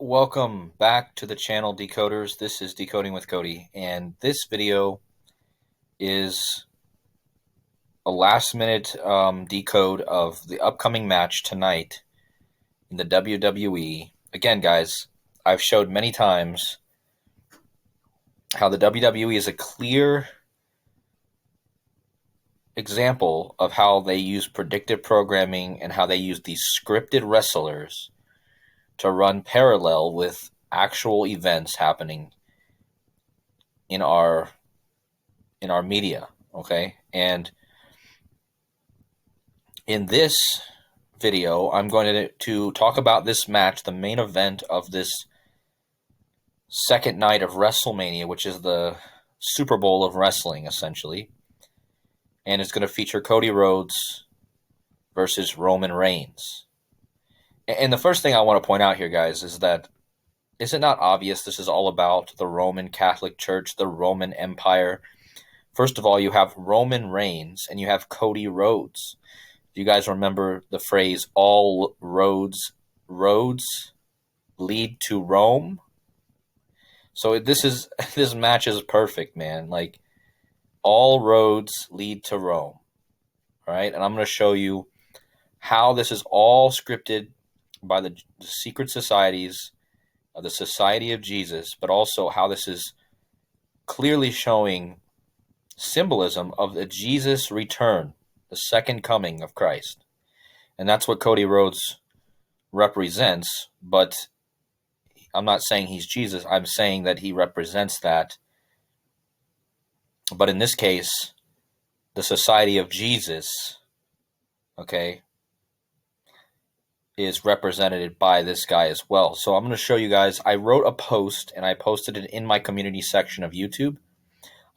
Welcome back to the channel, Decoders. This is Decoding with Cody, and this video is a last-minute decode of the upcoming match tonight in the WWE. Again, guys, I've showed many times how the WWE is a clear example of how they use predictive programming and how they use these scripted wrestlers to run parallel with actual events happening in our media, okay? And in this video, I'm going to talk about this match, the main event of this second night of WrestleMania, which is the Super Bowl of wrestling, essentially. And it's going to feature Cody Rhodes versus Roman Reigns. And the first thing I want to point out here, guys, is that is it not obvious this is all about the Roman Catholic Church, the Roman Empire? First of all, you have Roman Reigns and you have Cody Rhodes. Do you guys remember the phrase, all roads lead to Rome? So this match is perfect, man. Like, all roads lead to Rome. All right? And I'm going to show you how this is all scripted by the secret societies of the Society of Jesus, but also how this is clearly showing symbolism of the Jesus return, the second coming of Christ. And that's what Cody Rhodes represents, but I'm not saying he's Jesus. I'm saying that he represents that. But in this case, the Society of Jesus, okay, is represented by this guy as well. So I'm going to show you guys. I wrote a post, and I posted it in my community section of YouTube.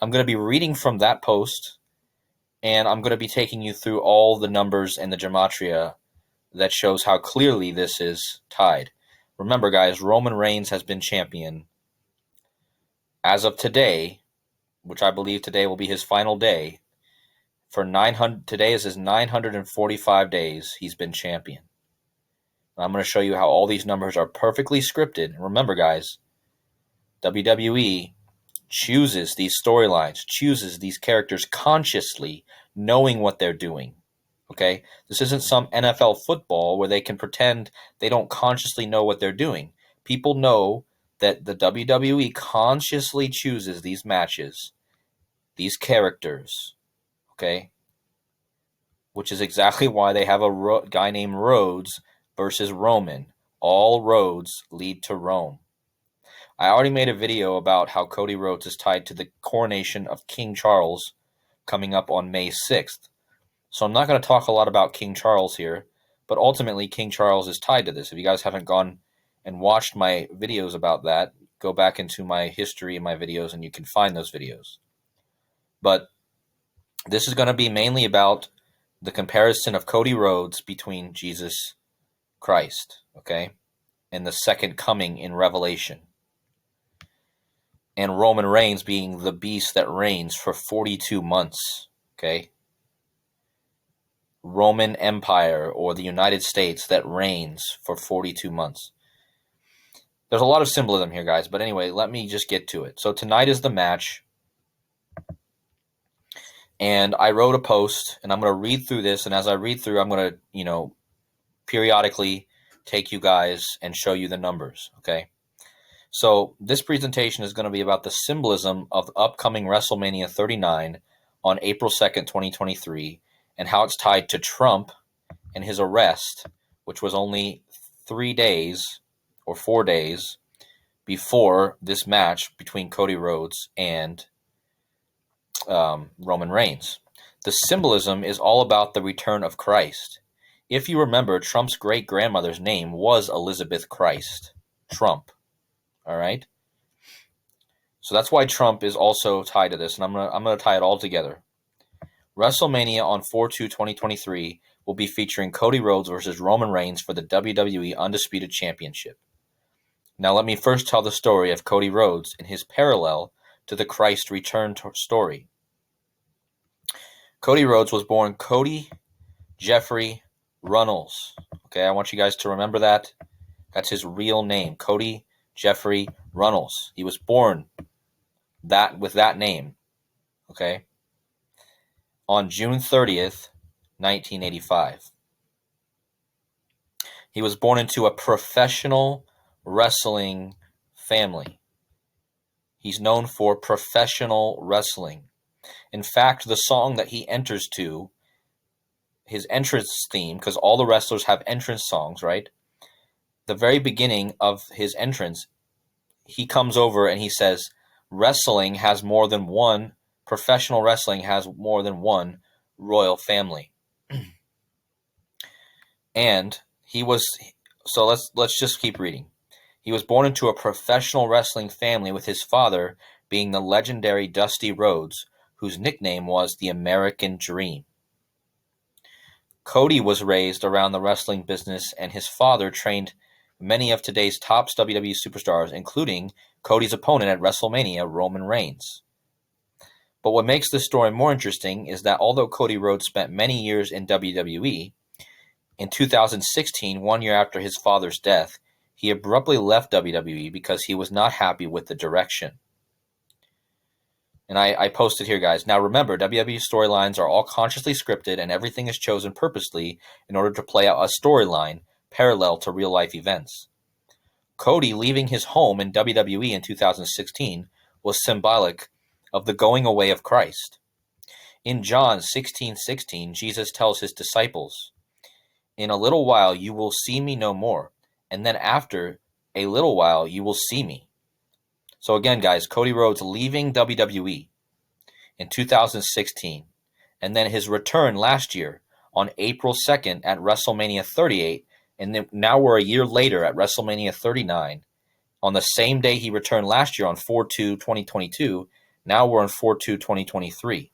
I'm going to be reading from that post, and I'm going to be taking you through all the numbers and the gematria that shows how clearly this is tied. Remember, guys, Roman Reigns has been champion as of today, which I believe today will be his final day. For 900, today is his 945 days he's been champion. And I'm going to show you how all these numbers are perfectly scripted. And remember, guys, WWE chooses these storylines, chooses these characters consciously, knowing what they're doing. Okay? This isn't some NFL football where they can pretend they don't consciously know what they're doing. People know that the WWE consciously chooses these matches, these characters, okay? Which is exactly why they have a guy named Rhodes versus Roman. All roads lead to Rome. I already made a video about how Cody Rhodes is tied to the coronation of King Charles coming up on May 6th. So I'm not going to talk a lot about King Charles here, but ultimately King Charles is tied to this. If you guys haven't gone and watched my videos about that, go back into my history and my videos and you can find those videos. But this is going to be mainly about the comparison of Cody Rhodes between Jesus Christ, okay, and the second coming in Revelation. And Roman Reigns being the beast that reigns for 42 months, okay? Roman Empire, or the United States, that reigns for 42 months. There's a lot of symbolism here, guys, but anyway, let me just get to it. So tonight is the match, and I wrote a post, and I'm going to read through this, and as I read through, I'm going to, periodically take you guys and show you the numbers, okay? So this presentation is going to be about the symbolism of upcoming WrestleMania 39 on April 2nd, 2023, and how it's tied to Trump and his arrest, which was only 3 days or 4 days before this match between Cody Rhodes and Roman Reigns. The symbolism is all about the return of Christ. If you remember, Trump's great-grandmother's name was Elizabeth Christ Trump. All right? So that's why Trump is also tied to this, and I'm gonna tie it all together. WrestleMania on 4/2/2023 will be featuring Cody Rhodes versus Roman Reigns for the WWE Undisputed Championship. Now let me first tell the story of Cody Rhodes and his parallel to the Christ return story. Cody Rhodes was born Cody Jeffrey Runnels. Okay, I want you guys to remember that, That's his real name, Cody Jeffrey Runnels. He was born with that name, okay, on June 30th, 1985. He was born into a professional wrestling family. He's known for professional wrestling. In fact, the song that he enters to, his entrance theme, because all the wrestlers have entrance songs, right? The very beginning of his entrance, he comes over and he says, professional wrestling has more than one royal family. And let's just keep reading. He was born into a professional wrestling family, with his father being the legendary Dusty Rhodes, whose nickname was the American Dream. Cody was raised around the wrestling business, and his father trained many of today's top WWE superstars, including Cody's opponent at WrestleMania, Roman Reigns. But what makes this story more interesting is that although Cody Rhodes spent many years in WWE, in 2016, 1 year after his father's death, he abruptly left WWE because he was not happy with the direction. And I posted here, guys. Now remember, WWE storylines are all consciously scripted, and everything is chosen purposely in order to play out a storyline parallel to real-life events. Cody leaving his home in WWE in 2016 was symbolic of the going away of Christ. In John 16:16, Jesus tells his disciples, "In a little while you will see me no more, and then after a little while you will see me." So again, guys, Cody Rhodes leaving WWE in 2016, and then his return last year on April 2nd at WrestleMania 38, and then now we're a year later at WrestleMania 39. On the same day he returned last year on 4/2/2022, now we're on 4/2/2023.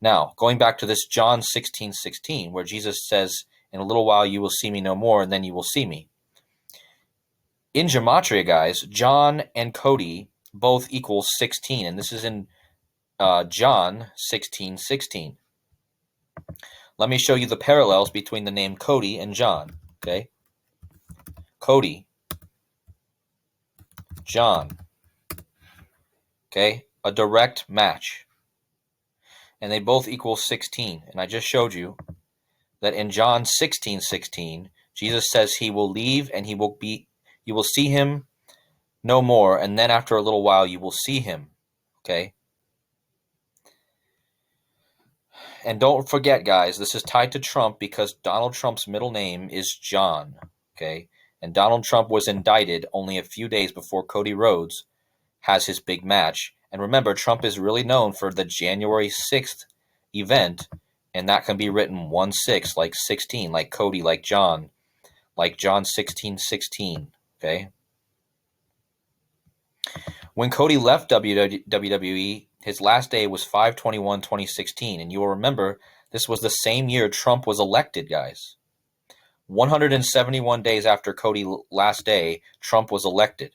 Now, going back to this John 16:16, where Jesus says, "In a little while you will see me no more, and then you will see me." In Gematria, guys, John and Cody both equal 16, and this is in John 16:16. Let me show you the parallels between the name Cody and John, okay? Cody, John, okay? A direct match. And they both equal 16. And I just showed you that in John 16:16, Jesus says he will leave and you will see him no more, and then after a little while you will see him, okay? And don't forget, guys, this is tied to Trump because Donald Trump's middle name is John, okay? And Donald Trump was indicted only a few days before Cody Rhodes has his big match. And remember, Trump is really known for the January 6th event, and that can be written 1/6, like 16, like Cody, like John 16:16, okay? When Cody left WWE, his last day was 5/21/2016, and you will remember this was the same year Trump was elected, guys. 171 days after Cody's last day, Trump was elected.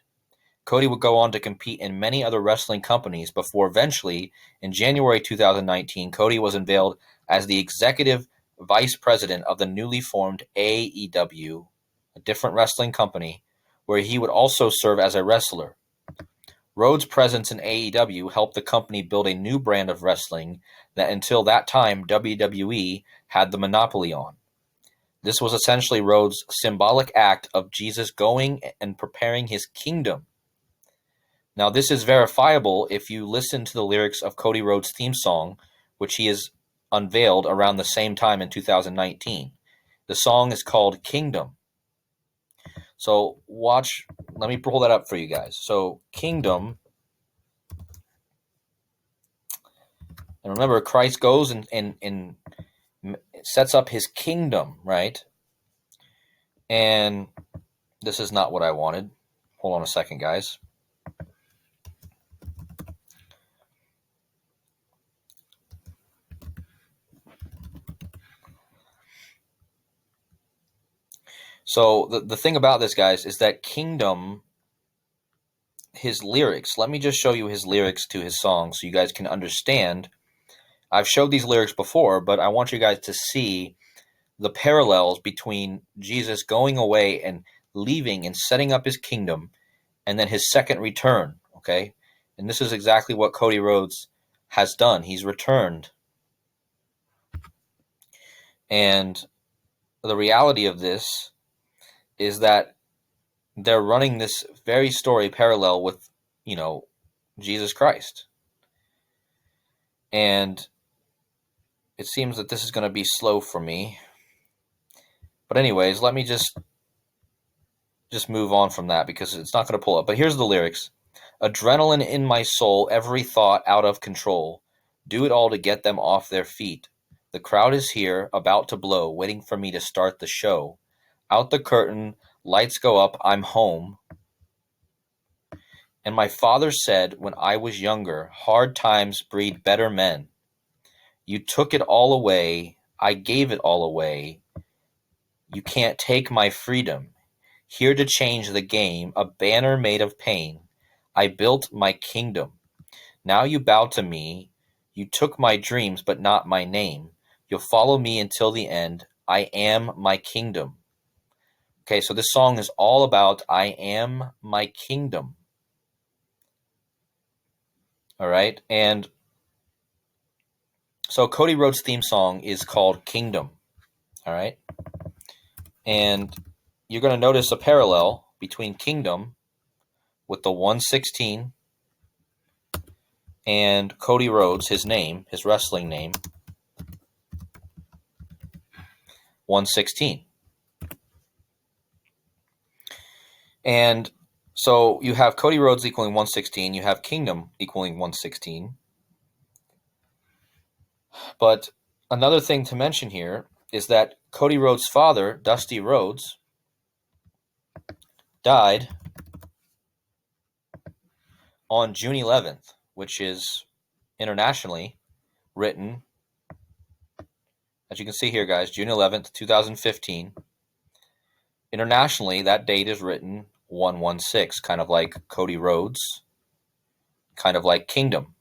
Cody would go on to compete in many other wrestling companies before eventually, in January 2019, Cody was unveiled as the executive vice president of the newly formed AEW, a different wrestling company, where he would also serve as a wrestler. Rhodes' presence in AEW helped the company build a new brand of wrestling that until that time WWE had the monopoly on. This was essentially Rhodes' symbolic act of Jesus going and preparing his kingdom. Now, this is verifiable if you listen to the lyrics of Cody Rhodes' theme song, which he has unveiled around the same time in 2019. The song is called Kingdom. So let me pull that up for you guys. So Kingdom, and remember, Christ goes and sets up his kingdom, right? And this is not what I wanted. Hold on a second, guys. So the thing about this, guys, is that Kingdom, his lyrics, let me just show you his lyrics to his song so you guys can understand. I've showed these lyrics before, but I want you guys to see the parallels between Jesus going away and leaving and setting up his kingdom, and then his second return, okay? And this is exactly what Cody Rhodes has done. He's returned. And the reality of this is that they're running this very story parallel with, Jesus Christ. And it seems that this is going to be slow for me. But anyways, let me just move on from that because it's not going to pull up. But here's the lyrics. Adrenaline in my soul, every thought out of control. Do it all to get them off their feet. The crowd is here, about to blow, waiting for me to start the show. Out the curtain, lights go up, I'm home. And my father said when I was younger, hard times breed better men. You took it all away, I gave it all away. You can't take my freedom. Here to change the game, a banner made of pain. I built my kingdom. Now you bow to me. You took my dreams, but not my name. You'll follow me until the end. I am my kingdom. Okay, so this song is all about I am my kingdom. All right, and so Cody Rhodes' theme song is called Kingdom. All right, and you're going to notice a parallel between Kingdom with the 116 and Cody Rhodes, his name, his wrestling name, 116. And so you have Cody Rhodes equaling 116, you have Kingdom equaling 116. But another thing to mention here is that Cody Rhodes' father, Dusty Rhodes, died on June 11th, which is internationally written, as you can see here, guys, June 11th, 2015. Internationally, that date is written 116, kind of like Cody Rhodes, kind of like Kingdom.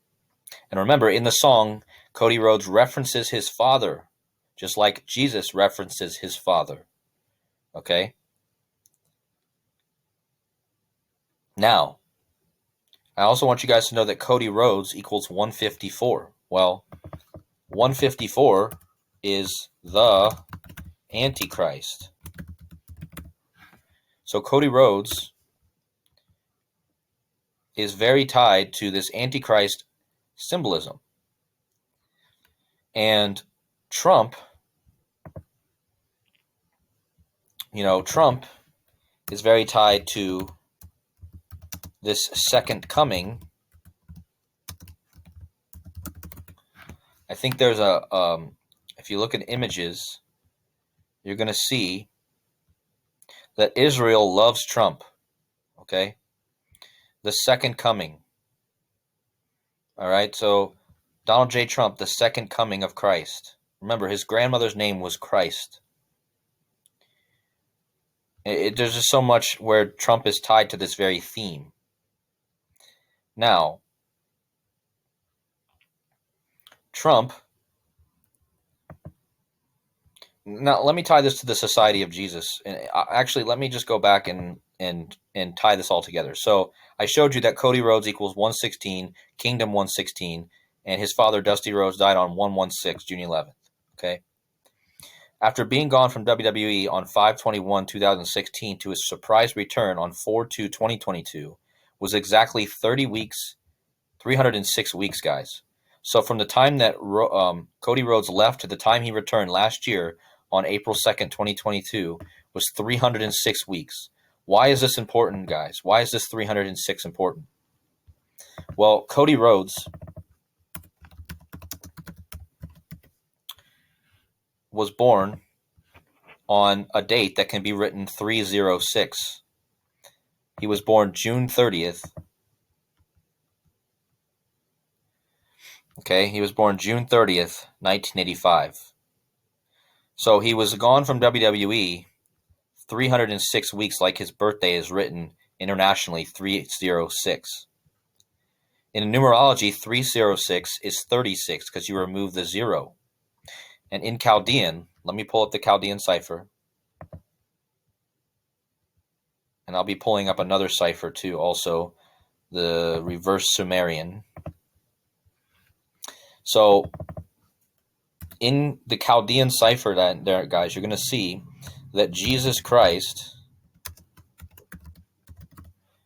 And remember, in the song, Cody Rhodes references his father, just like Jesus references his father. Okay? Now, I also want you guys to know that Cody Rhodes equals 154. Well, 154 is the Antichrist. So Cody Rhodes is very tied to this Antichrist symbolism. And Trump, Trump is very tied to this second coming. I think there's if you look at images, you're going to see that Israel loves Trump, okay? The second coming. All right, so Donald J. Trump, the second coming of Christ. Remember, his grandmother's name was Christ. There's just so much where Trump is tied to this very theme. Now, Trump. Now, let me tie this to the Society of Jesus. And actually, let me just go back and tie this all together. So I showed you that Cody Rhodes equals 116, Kingdom 116, and his father, Dusty Rhodes, died on 116, June 11th. Okay? After being gone from WWE on 5/21/2016 to his surprise return on 4/2/2022 was exactly 30 weeks, 306 weeks, guys. So from the time that Cody Rhodes left to the time he returned last year on April 2nd, 2022 was 306 weeks. Why is this important, guys? Why is this 306 important? Well, Cody Rhodes was born on a date that can be written 306. He was born June 30th. Okay, he was born June 30th, 1985. So he was gone from WWE 306 weeks, like his birthday is written internationally 306. In numerology, 306 is 36 because you remove the 0. And in Chaldean, let me pull up the Chaldean cipher. And I'll be pulling up another cipher too, also the reverse Sumerian. So in the Chaldean cipher that there, guys, you're going to see that Jesus Christ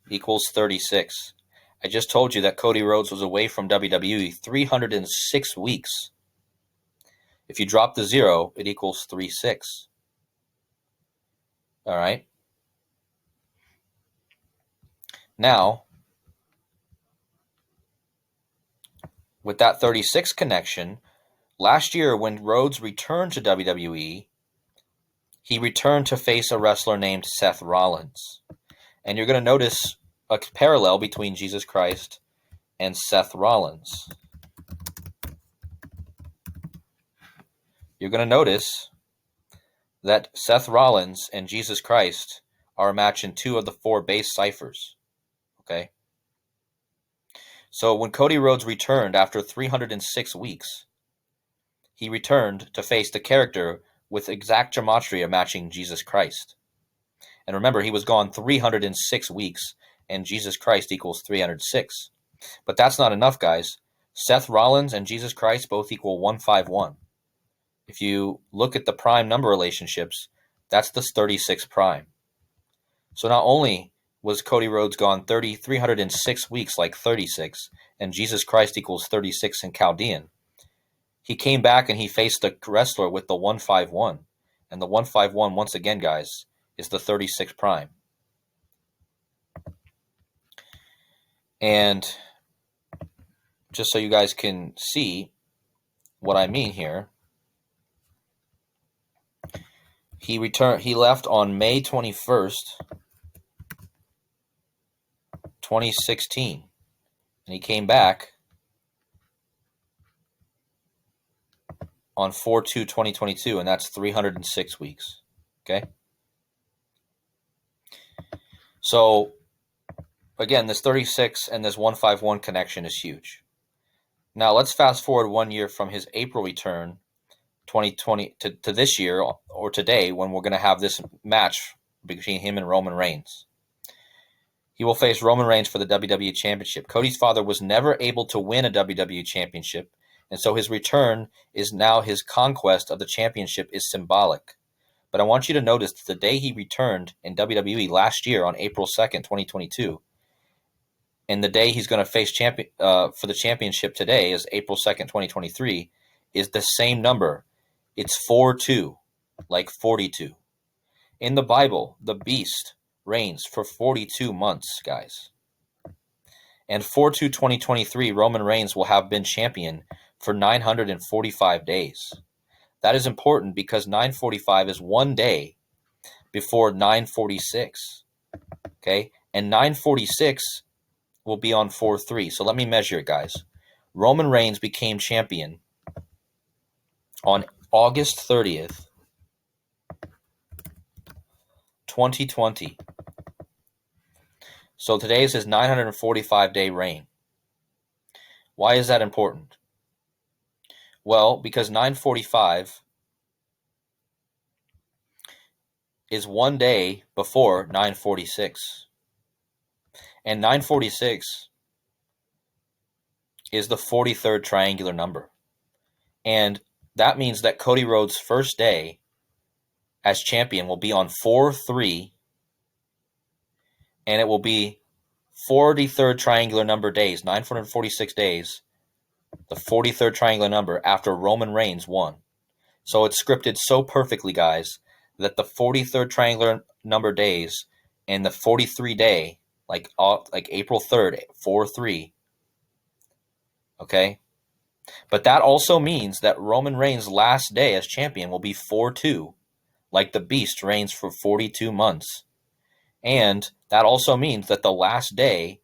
equals 36. I just told you that Cody Rhodes was away from WWE 306 weeks. If you drop the 0, it equals 36. All right. Now, with that 36 connection, last year when Rhodes returned to WWE, he returned to face a wrestler named Seth Rollins. And you're going to notice a parallel between Jesus Christ and Seth Rollins. You're going to notice that Seth Rollins and Jesus Christ are a match in 2 of the 4 base ciphers. Okay? So when Cody Rhodes returned after 306 weeks, he returned to face the character with exact gematria matching Jesus Christ. And remember, he was gone 306 weeks, and Jesus Christ equals 306. But that's not enough, guys. Seth Rollins and Jesus Christ both equal 151. If you look at the prime number relationships, that's the 36 prime. So not only was Cody Rhodes gone 306 weeks like 36, and Jesus Christ equals 36 in Chaldean, he came back and he faced the wrestler with the 151. And the 151, once again, guys, is the 36 prime. And just so you guys can see what I mean here, he left on May 21st, 2016. And he came back on 4/2/2022, and that's 306 weeks. Okay? So, again, this 36 and this 151 connection is huge. Now, let's fast forward 1 year from his April return, 2020, to this year, or today, when we're going to have this match between him and Roman Reigns. He will face Roman Reigns for the WWE Championship. Cody's father was never able to win a WWE Championship, and so his return is now his conquest of the championship is symbolic. But I want you to notice the day he returned in WWE last year on April 2nd, 2022, and the day he's going to face for the championship today is April 2nd, 2023, is the same number. It's 4-2, like 42. In the Bible, the beast reigns for 42 months, guys. And 4/2/2023, Roman Reigns will have been champion for 945 days. That is important because 945 is 1 day before 946. Okay? And 946 will be on 4/3. So let me measure it, guys. Roman Reigns became champion on August 30th, 2020. So today is his 945-day reign. Why is that important? Well, because 945 is 1 day before 946. And 946 is the 43rd triangular number. And that means that Cody Rhodes' first day as champion will be on 4/3, and it will be 43rd triangular number days, 946 days, the 43rd triangular number after Roman Reigns won. So it's scripted so perfectly, guys, that the 43rd triangular number days and the 43 day, like April 3rd, 4/3, okay? But that also means that Roman Reigns' last day as champion will be 4/2, like the beast reigns for 42 months. And that also means that the last day,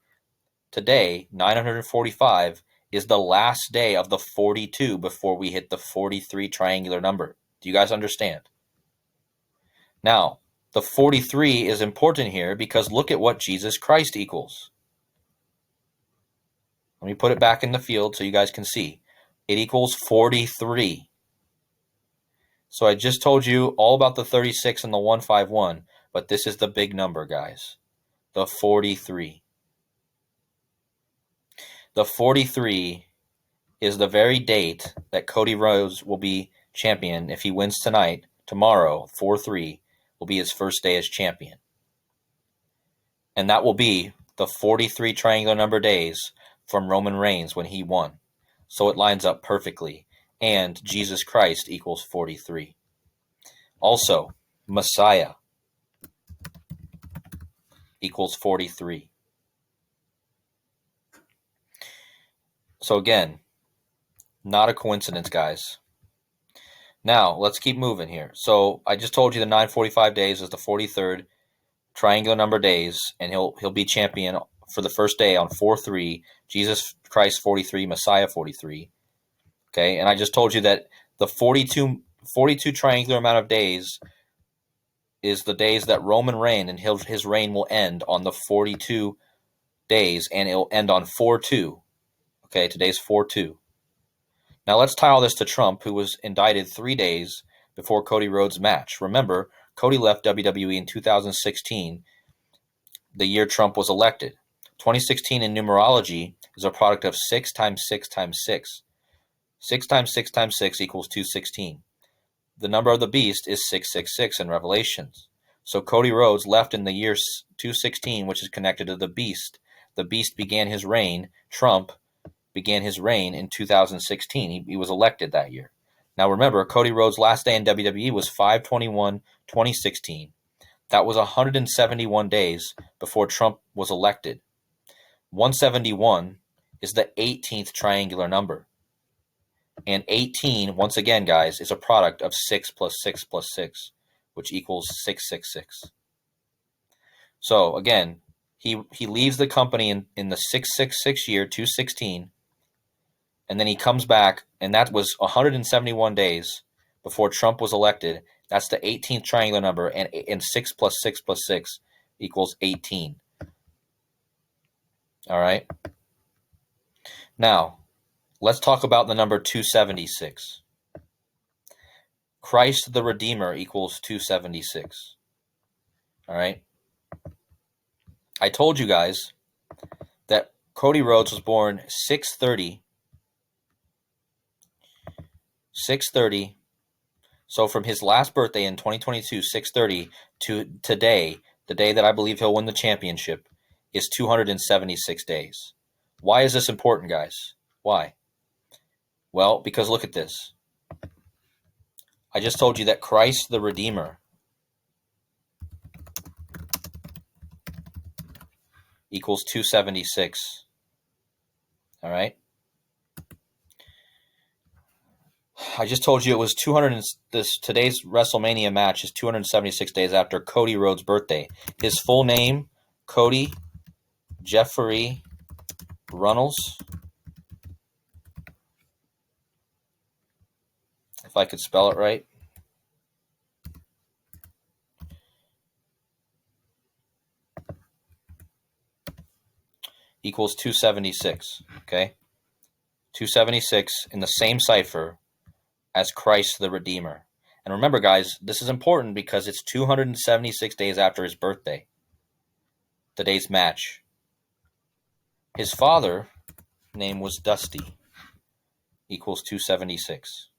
today, 945, is the last day of the 42 before we hit the 43 triangular number. Do you guys understand? Now, the 43 is important here because look at what Jesus Christ equals. Let me put it back in the field so you guys can see. It equals 43. So I just told you all about the 36 and the 151, but this is the big number, guys. the 43. The 43 is the very date that Cody Rhodes will be champion. If he wins tonight, tomorrow, 4-3, will be his first day as champion. And that will be the 43 triangular number days from Roman Reigns when he won. So it lines up perfectly. And Jesus Christ equals 43. Also, Messiah equals 43. So again, not a coincidence, guys. Now, let's keep moving here. So I just told you the 945 days is the 43rd triangular number days, and he'll be champion for the first day on 4-3, Jesus Christ 43, Messiah 43. Okay, and I just told you that the 42 triangular amount of days is the days that Roman reign, and his reign will end on the 42 days, and it'll end on 4-2. Okay, today's 4-2. Now let's tie all this to Trump, who was indicted 3 days before Cody Rhodes' match. Remember, Cody left WWE in 2016, the year Trump was elected. 2016 in numerology is a product of 6 times 6 times 6. 6 times 6 times 6 equals 216. The number of the beast is 666 in Revelations. So Cody Rhodes left in the year 216, which is connected to the beast. The beast began his reign. Trump began his reign in 2016. He was elected that year. Now remember, Cody Rhodes' last day in WWE was 5/21/2016. That was 171 days before Trump was elected. 171 is the 18th triangular number. And 18, once again, guys, is a product of 6 plus 6 plus 6, which equals 666. So, again, he leaves the company in the 666 year, 216, and then he comes back, and that was 171 days before Trump was elected. That's the 18th triangular number, and 6 plus 6 plus 6 equals 18. All right? Now, let's talk about the number 276. Christ the Redeemer equals 276. All right? I told you guys that Cody Rhodes was born 6/30. So from his last birthday in 2022, 6/30, to today, the day that I believe he'll win the championship, is 276 days. Why is this important, guys? Why? Well, because look at this. I just told you that Christ the Redeemer equals 276. All right? I just told you it was 200. Today's WrestleMania match is 276 days after Cody Rhodes' birthday. His full name, Cody Jeffrey Runnels. If I could spell it right. Equals 276. Okay? 276 in the same cipher as Christ the Redeemer. And remember, guys, this is important because it's 276 days after his birthday. Today's match. His father name was Dusty. Equals 276.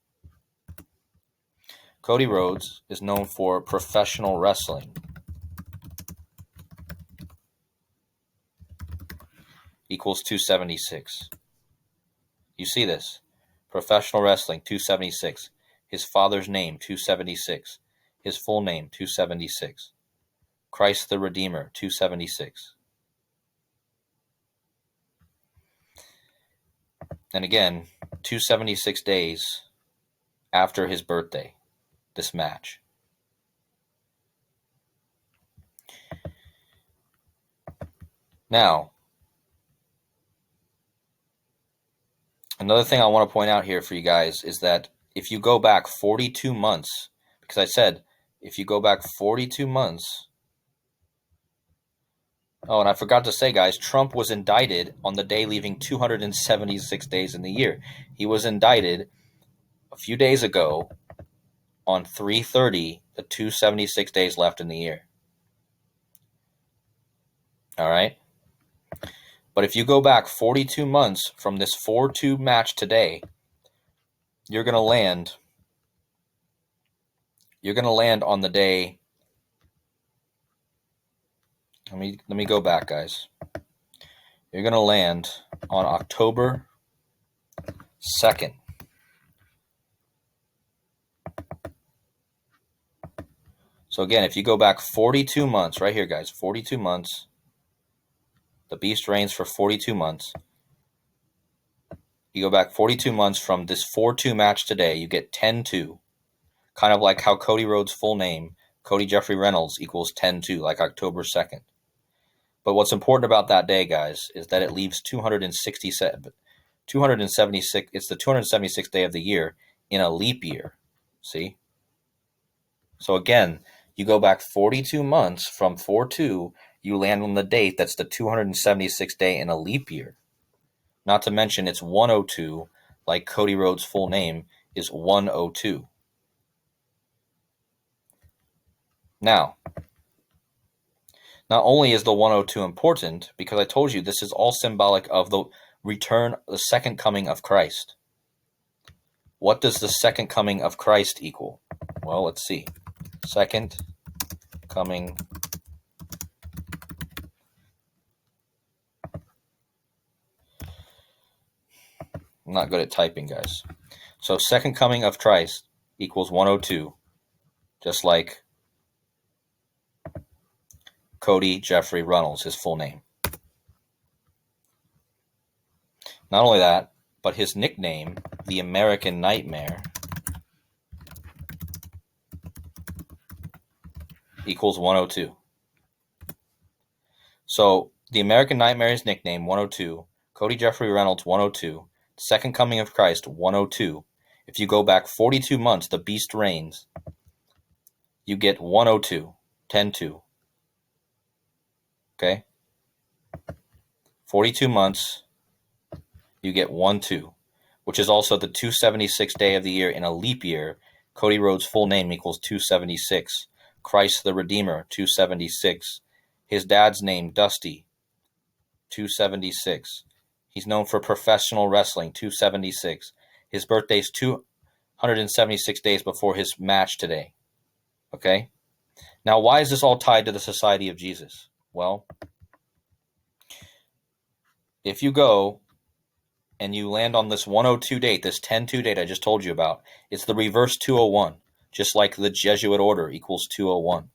Cody Rhodes is known for professional wrestling. Equals 276. You see this? Professional wrestling, 276. His father's name, 276. His full name, 276. Christ the Redeemer, 276. And again, 276 days after his birthday, this match. Now, another thing I want to point out here for you guys is that if you go back 42 months, because I said if you go back 42 months, oh, and I forgot to say, guys, Trump was indicted on the day leaving 276 days in the year. He was indicted a few days ago on 3/30, the 276 days left in the year. All right. But if you go back 42 months from this 4-2 match today, you're going to land on the day. Let me go back, guys. You're going to land on October 2nd. So again, if you go back 42 months, right here, guys, 42 months, the beast reigns for 42 months. You go back 42 months from this 4-2 match today, you get 10-2. Kind of like how Cody Rhodes' full name, Cody Jeffrey Reynolds, equals 10-2, like October 2nd. But what's important about that day, guys, is that it leaves 276. It's the 276th day of the year in a leap year. See? So again, you go back 42 months from 4-2, you land on the date that's the 276th day in a leap year. Not to mention it's 102, like Cody Rhodes' full name is 102. Now, not only is the 102 important, because I told you this is all symbolic of the second coming of Christ. What does the second coming of Christ equal? Well, let's see. Second coming. I'm not good at typing, guys. So second coming of Christ equals 102, just like Cody Jeffrey Reynolds, his full name. Not only that, but his nickname, the American Nightmare, equals 102. So the American Nightmare's nickname, 102, Cody Jeffrey Reynolds, 102, Second Coming of Christ, 102. If you go back 42 months, the beast reigns, you get 102, 10-2. Okay? 42 months, you get 1-2, which is also the 276th day of the year in a leap year. Cody Rhodes' full name equals 276. Christ the Redeemer, 276. His dad's name, Dusty, 276. He's known for professional wrestling, 276. His birthday's 276 days before his match today. Okay? Now, why is this all tied to the Society of Jesus? Well, if you go and you land on this 102 date, this 10-2 date I just told you about, it's the reverse 201, just like the Jesuit order equals 201.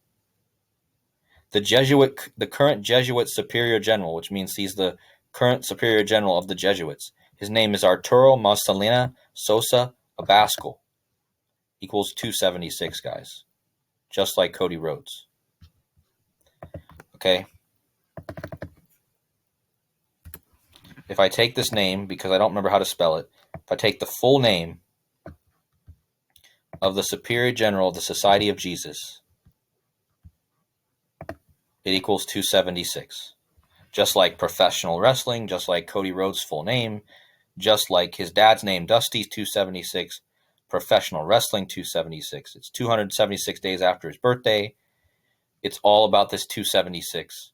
The current Jesuit Superior General, which means he's the current Superior General of the Jesuits, his name is Arturo Marcelina Sosa Abascal, equals 276, guys, just like Cody Rhodes. Okay? If I take this name, because I don't remember how to spell it, if I take the full name of the Superior General of the Society of Jesus, it equals 276. Just like professional wrestling, just like Cody Rhodes' full name, just like his dad's name, Dusty, 276. Professional wrestling, 276. It's 276 days after his birthday. It's all about this 276.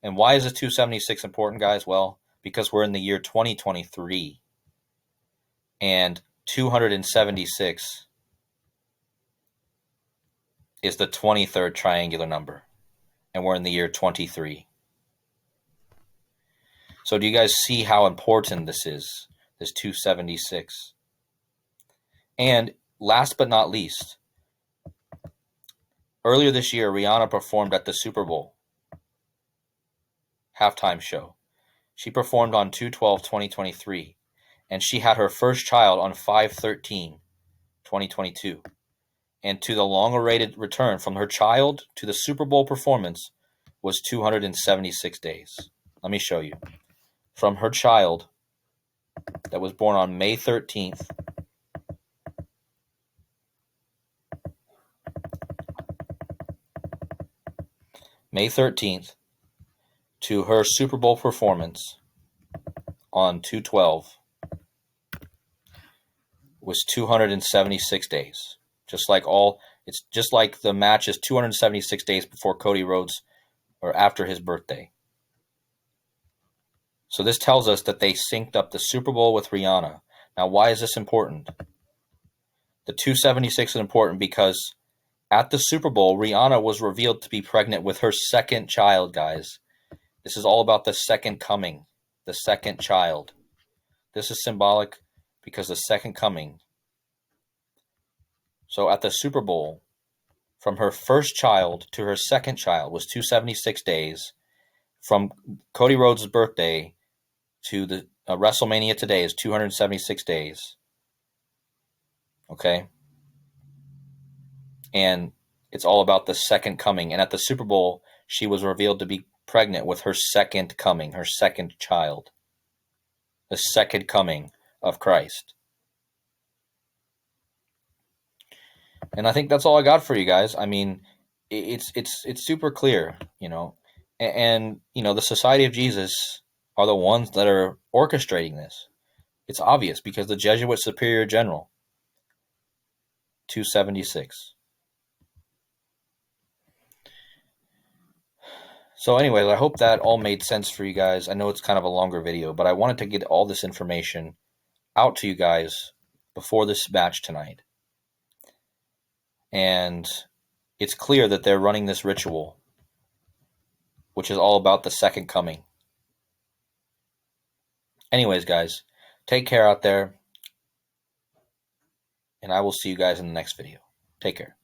And why is this 276 important, guys? Well, because we're in the year 2023. And 276 is the 23rd triangular number. And we're in the year 23. So do you guys see how important this is, this 276? And last but not least, earlier this year, Rihanna performed at the Super Bowl halftime show. She performed on 2/12/2023, and she had her first child on 5/13/2022. And to the long-awaited return from her child to the Super Bowl performance was 276 days. Let me show you. From her child that was born on May 13th, to her Super Bowl performance on 2/12 was 276 days. It's just like the match is 276 days before Cody Rhodes or after his birthday. So this tells us that they synced up the Super Bowl with Rihanna. Now, why is this important? The 276 is important because at the Super Bowl, Rihanna was revealed to be pregnant with her second child, guys. This is all about the second coming, the second child. This is symbolic because the second coming. So at the Super Bowl, from her first child to her second child was 276 days. From Cody Rhodes' birthday to the WrestleMania today is 276 days. Okay? And it's all about the second coming. And at the Super Bowl, she was revealed to be pregnant with her second coming, her second child. The second coming of Christ. And I think that's all I got for you guys. I mean, it's super clear, you know. And you know, the Society of Jesus are the ones that are orchestrating this. It's obvious because the Jesuit Superior General 276. So anyways, I hope that all made sense for you guys. I know it's kind of a longer video, but I wanted to get all this information out to you guys before this match tonight. And it's clear that they're running this ritual, which is all about the second coming. Anyways, guys, take care out there, and I will see you guys in the next video. Take care.